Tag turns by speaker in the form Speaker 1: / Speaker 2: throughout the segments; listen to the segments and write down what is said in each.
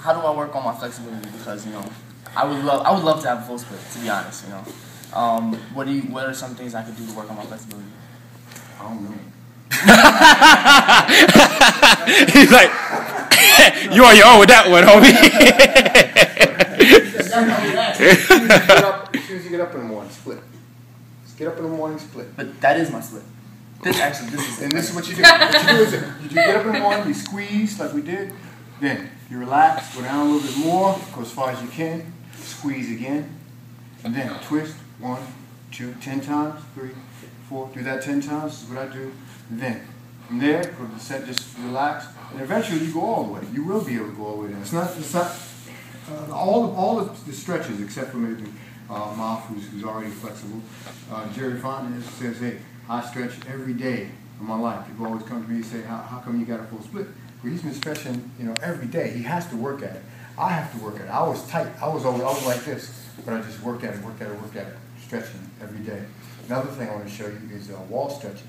Speaker 1: how do I work on my flexibility? Because I would love to have a full split, to be honest. What are some things I could do to work on my flexibility?
Speaker 2: I don't know.
Speaker 3: He's like, you on your own with that one, homie.
Speaker 2: As soon as you get up in the morning, split. Just get up in the morning, split.
Speaker 1: But that is my split. This is.
Speaker 2: And this is what you do. What you do is you get up in the morning, you squeeze like we did. Then you relax, go down a little bit more, go as far as you can, squeeze again, and then twist 1, 2, 10 times, 3, 4. Do that 10 times. This is what I do. And then from there, go to the set, just relax, and eventually you go all the way. You will be able to go all the way down. It's not all the stretches except for maybe Moff, who's already flexible. Jerry Fontenay says, hey, I stretch every day of my life. People always come to me and say, how come you got a full split? Well, he's been stretching, every day. He has to work at it. I have to work at it. I was tight. I was like this, but I just worked at it, stretching every day. Another thing I want to show you is wall stretching.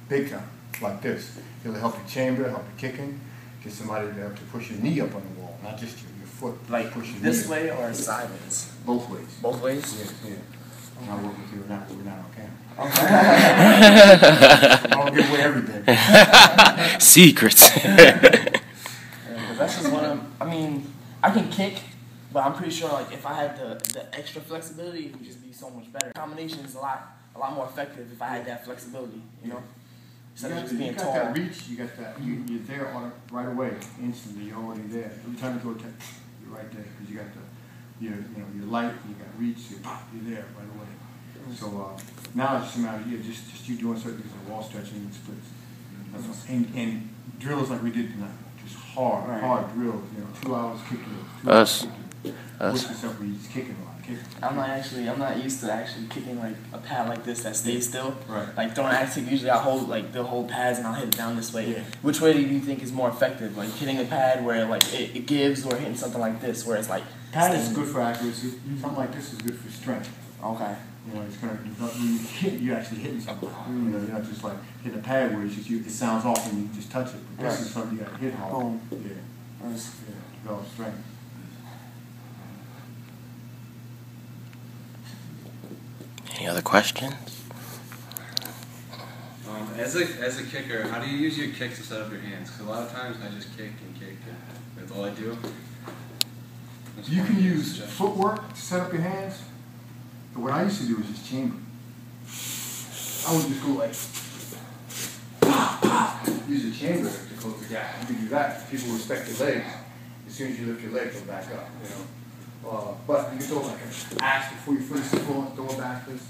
Speaker 2: Big time, like this. It'll help your chamber, help your kicking. Get somebody to push your knee up on the wall, not just your foot.
Speaker 1: Like
Speaker 2: push your
Speaker 1: this
Speaker 2: knee
Speaker 1: way or sideways?
Speaker 2: Both ways.
Speaker 1: Both ways?
Speaker 2: Yeah. And I'll work with you, we're not on camera.
Speaker 1: Okay.
Speaker 2: I don't give away everything.
Speaker 3: Secrets.
Speaker 1: That's just I can kick, but I'm pretty sure if I had the extra flexibility, it would just be so much better. Combination is a lot more effective if I had that flexibility, Instead of just being tall.
Speaker 2: You got that reach, you got that, you're there on it right away, instantly, you're already there. Every time you go to you're right there, because you got you're light, you got reach, you're there right away. So now it's just a matter of just you doing certain things like wall stretching and splits. And drills like we did tonight. Just hard drills, 2 hours kicking.
Speaker 3: Us.
Speaker 2: Push yourself where you're just kicking a lot.
Speaker 1: I'm not used to actually kicking a pad like this that stays still.
Speaker 2: Right.
Speaker 1: Like throwing active, usually I'll hold they'll hold pads and I'll hit it down this way.
Speaker 2: Yeah.
Speaker 1: Which way do you think is more effective? Like hitting a pad where it gives, or hitting something like this where it's
Speaker 2: pad is good for accuracy. Something like this is good for strength.
Speaker 1: Okay.
Speaker 2: You're actually hitting something. You're not just hitting a pad where it sounds off and you just touch it. But this is something you got to hit hard.
Speaker 1: Boom.
Speaker 2: Yeah. Develop strength.
Speaker 3: Any other questions?
Speaker 4: As a kicker, how do you use your kicks to set up your hands? Because a lot of times I just kick, and that's all I do.
Speaker 2: You can use footwork to set up your hands. But what I used to do was just chamber. I would just go use a chamber to close the gap. You can do that. People respect your legs. As soon as you lift your legs, they'll back up. But you can throw an axe before you finish the floor, throw it back this.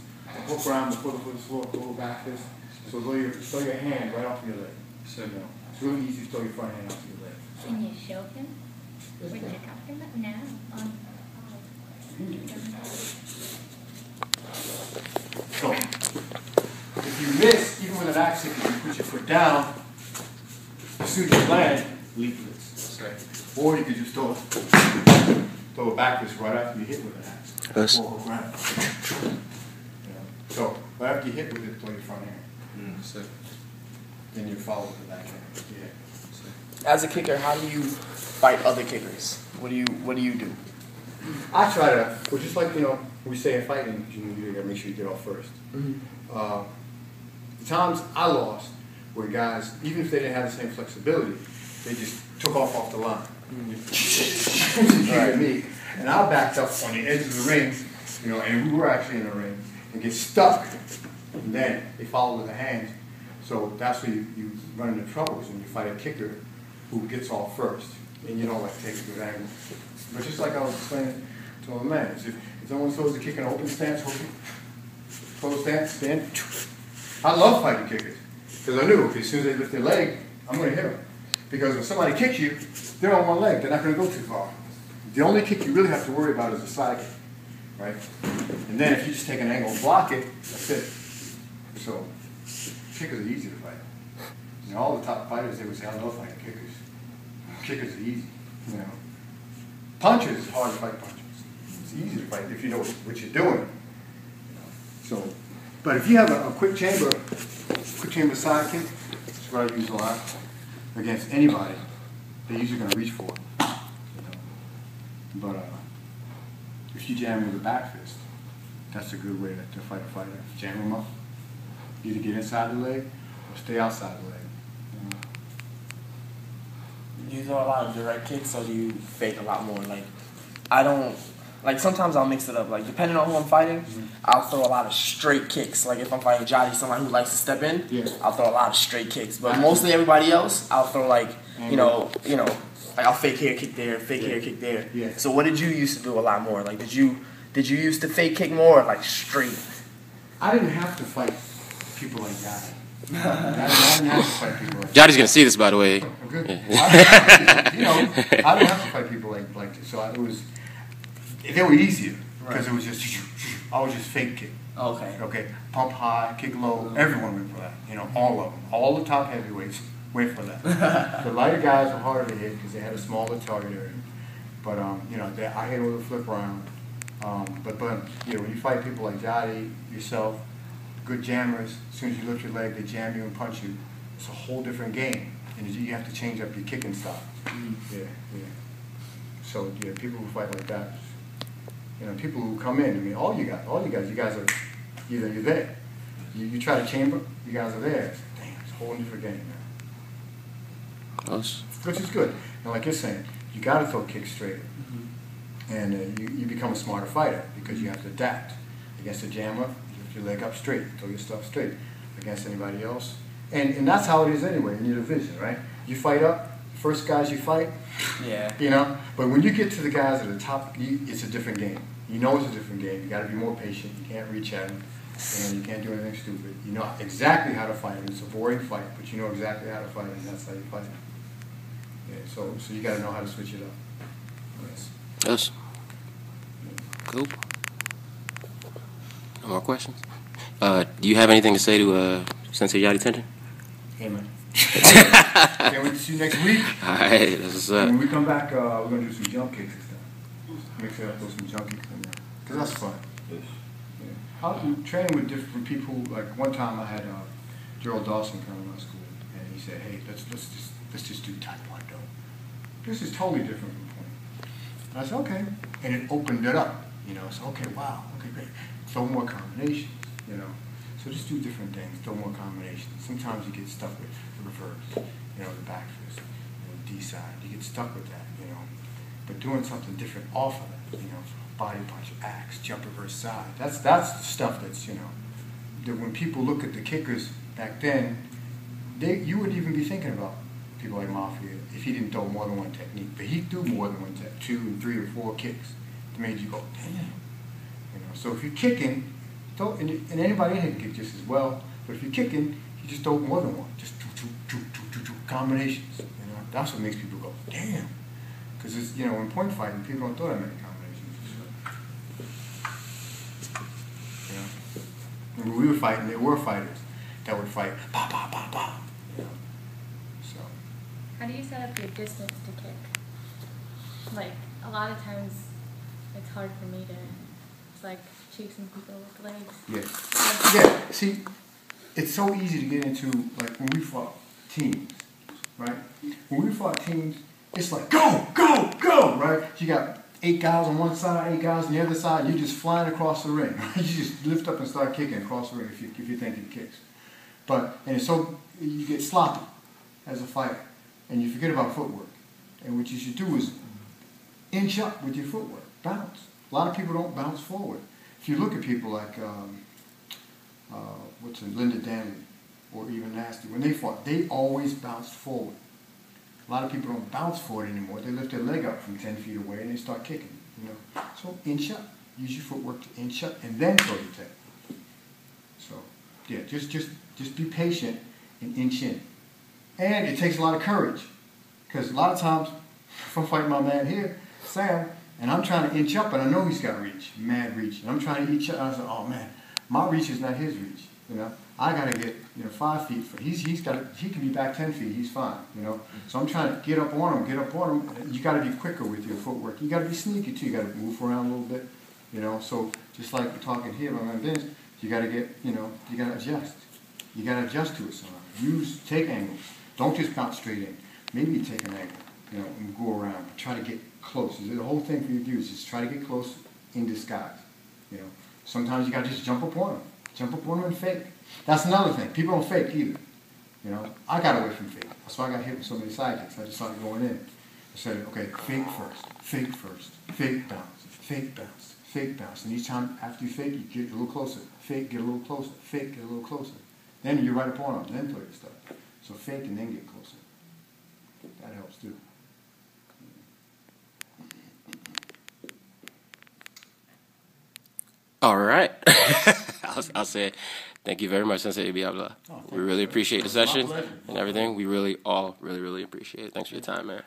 Speaker 2: Hook around before the foot is floor, throw it back this. So throw your hand right off your leg. So it's really easy to throw your front hand off your leg.
Speaker 5: Can you show him? We're talking about now.
Speaker 2: So, if you miss, even with an axe kick, you put your foot down, as soon as you land, leap this. Okay? Or you could just throw it backwards right after you hit with an axe.
Speaker 3: Yes.
Speaker 2: Or ground. So, right after you hit with it, throw your front hand. Then you follow with the back hand. Yeah.
Speaker 1: As a kicker, how do you fight other kickers? What do you do?
Speaker 2: I try to, just like, we say in fighting, you gotta make sure you get off first. The times I lost were guys, even if they didn't have the same flexibility, they just took off the line. Right. Me. And I backed up on the edge of the ring, and we were actually in the ring, and get stuck. And then they follow with the hands. So that's where you run into troubles when you fight a kicker who gets off first. And you don't take a good angle. But just like I was explaining to my man, if someone throws a kick in an open stance, close stance, stand. I love fighting kickers. Because I knew as soon as they lift their leg, I'm going to hit them. Because when somebody kicks you, they're on one leg. They're not going to go too far. The only kick you really have to worry about is a side kick. Right? And then if you just take an angle and block it, that's it. So, kickers are easy to fight. All the top fighters, they would say, I love fighting kickers. Kickers are easy. Punches is hard to fight punches. It's easy to fight if you know what you're doing. So, but if you have a quick chamber side kick, that's what I use a lot against anybody. They're usually going to reach for it. But if you jam with a back fist, that's a good way to fight a fighter. Jam them up. Either get inside the leg or stay outside the leg.
Speaker 1: Do you throw a lot of direct kicks or do you fake a lot more? Like, I don't, like sometimes I'll mix it up. Like depending on who I'm fighting, I'll throw a lot of straight kicks. Like if I'm fighting Jody, somebody who likes to step in, I'll throw a lot of straight kicks. But mostly everybody else, I'll throw like, you know, like I'll fake here, kick there, fake here, kick there.
Speaker 2: Yeah.
Speaker 1: So what did you used to do a lot more? Like did you used to fake kick more or like straight?
Speaker 2: I didn't have to fight people like Jody. I didn't have to fight people like
Speaker 3: Jody's gonna see this, by the way.
Speaker 2: Good. I didn't have to fight people like this. So they were easier because it was just I was just fake kick. Okay. Pump high, kick low. Everyone went for that. You know, all of them, all the top heavyweights went for that. The lighter guys were harder to hit because they had a smaller target area. But you know, I hit with a flip round. But you know, when you fight people like Jody, yourself, good jammers, as soon as you lift your leg, they jam you and punch you. It's a whole different game, and you have to change up your kicking style. Yeah. So yeah, people who fight like that, you know, people who come in. I mean, all you guys are either you're there. You try to chamber, you guys are there. Damn, it's a whole different game now. Which is good. And like you're saying, you got to throw kicks straight, and you become a smarter fighter because you have to adapt. Against a jammer, you lift your leg up straight, throw your stuff straight. Against anybody else. And that's how it is anyway in your division, right? You fight up, first guys you fight, you know. But when you get to the guys at the top, it's a different game. You know it's a different game. You got to be more patient. You can't reach at them. You know, you can't do anything stupid. You know exactly how to fight them. It's a boring fight, but you know exactly how to fight them. And that's how you fight them. Yeah. So you got to know how to switch it up.
Speaker 3: Yes. Cool. No more questions. Do you have anything to say to Sensei Yadi Tenshin?
Speaker 2: Hey, man. Can't wait to see you next week.
Speaker 3: All right, that's what's up.
Speaker 2: When we come back, we're going to do some jump kicks and stuff. Mix it up with some jump kicks in there. Because that's fun. Yeah. I'll train with different people. Like one time I had Gerald Dawson come to my school, and he said, hey, let's just do Taekwondo. This is totally different from point. And I said, okay. And it opened it up. You know, so okay, wow, okay, great. Throw more combinations, you know. So just do different things, throw more combinations. Sometimes you get stuck with the reverse, you know, the back fist, you know, D side. You get stuck with that, you know. But doing something different off of that, you know, body punch, axe, jump reverse side. That's the stuff that's, you know, that when people look at the kickers back then, you wouldn't even be thinking about people like Mafia if he didn't throw more than one technique. But he threw more than one technique, 2 and 3 or 4 kicks that made you go, damn. You know, so if you're kicking, and anybody in here can kick just as well, but if you're kicking, you just throw more than one. Just two combinations. You know, that's what makes people go, damn. Because it's, you know, in point fighting, people don't throw that many combinations. You know, when we were fighting, there were fighters that would fight, pa pa pa pa. You know, so.
Speaker 5: How do you set up your distance to kick? Like a lot of times, it's hard for me to. It's like chasing people with legs.
Speaker 2: Yeah. See, it's so easy to get into, like, when we fought teams, right? When we fought teams, it's like, go, go, go, right? You got 8 guys on one side, 8 guys on the other side, and you're just flying across the ring. You just lift up and start kicking across the ring if you think it kicks. And it's so, you get sloppy as a fighter, and you forget about footwork. And what you should do is inch up with your footwork, bounce. A lot of people don't bounce forward. If you look at people like, Linda Danley, or even Nasty, when they fought, they always bounced forward. A lot of people don't bounce forward anymore. They lift their leg up from 10 feet away and they start kicking, you know. So inch up. Use your footwork to inch up and then throw your technique. So, yeah, just be patient and inch in. And it takes a lot of courage. Because a lot of times, if I'm fighting my man here, Sam, and I'm trying to inch up, and I know he's got reach, mad reach. And I'm trying to inch up, and I said, oh man, my reach is not his reach. You know, I got to get 5 feet. He can be back 10 feet. He's fine. You know, so I'm trying to get up on him. You got to be quicker with your footwork. You got to be sneaky too. You got to move around a little bit. You know, so just like we're talking here, my man Vince, you got to get, you got to adjust. You got to adjust to it somehow. Take angles. Don't just bounce straight in. Maybe you take an angle, and go around. Try to get close. The whole thing for you to do is just try to get close in disguise. You know, sometimes you gotta just jump upon them. Jump upon them and fake. That's another thing. People don't fake either. You know, I got away from fake. That's why I got hit with so many sidekicks. I just started going in. I said, okay, fake first, fake bounce, fake bounce, fake bounce. And each time after you fake, you get a little closer. Fake, get a little closer. Fake, get a little closer. Then you're right upon them. Then throw your stuff. So fake and then get closer. That helps too.
Speaker 3: All right. I'll say thank you very much, Sensei Ibby Abdalla. We really appreciate the session and everything. We really all really appreciate it. Thanks for your time, man.